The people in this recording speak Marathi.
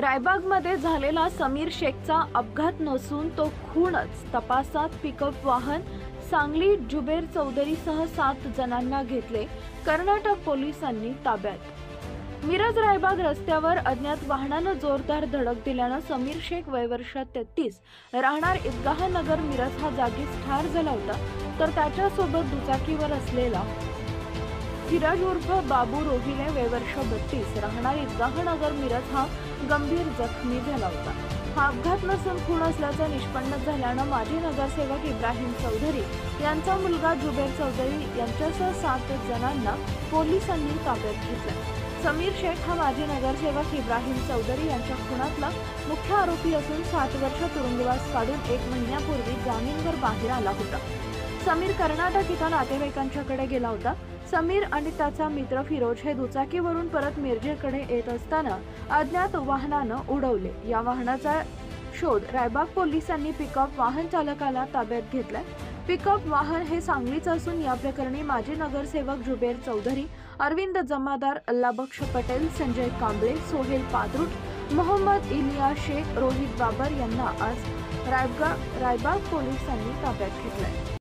रायबागमध्ये झालेला समीर शेखचा अपघात नसून तो खूनच। तपासात पिकअप वाहन सांगली जुबेर चौधरीसह 7 जणांना घेतले कर्नाटक पोलिसांनी ताब्यात। मिरज रायबाग रस्त्यावर अज्ञात वाहनानं जोरदार धडक दिल्यानं समीर शेख वय वर्ष 33 राहणार ईदगाह नगर मिरज हा जागीच ठार झाला होता, तर त्याच्यासोबत दुचाकीवर असलेला फिराज उर्फ बाबू रोहिले वय वर्ष 32 राहणार ईदगाह नगर मिरज हा गंभीर जखमी झाला होता। हा अपघात नसून खून असल्याचं निष्पन्न झाल्यानं माजी नगरसेवक इब्राहिम चौधरी यांचा मुलगा जुबेर चौधरी यांच्यासह 7 जणांना पोलिसांनी ताब्यात घेतलं। समीर शेख हा माजी नगरसेवक इब्राहिम चौधरी यांच्या खुनातला मुख्य आरोपी असून 7 वर्ष तुरुंगवास काढून 1 महिन्यापूर्वी जामीनवर बाहेर आला होता। समीर कर्नाटक इथं नातेवाईकांच्याकडे गेला होता। समीर आणि त्याचा मित्र फिरोज हे दुचाकीवरून परत मिरजेकडे येत असताना अज्ञात वाहनानं उडवले। या वाहनाचा शोध रायबाग पोलिसांनी पिकअप वाहन चालकाला ताब्यात घेतलाय। पिकअप वाहन हे सांगलीचं असून या प्रकरणी माजी नगरसेवक जुबेर चौधरी, अरविंद जमादार, अल्लाबक्ष पटेल, संजय कांबळे, सोहेल पादरुट, मोहम्मद इलिया शेख, रोहित बाबर यांना आज रायबाग पोलिसांनी ताब्यात घेतलंय।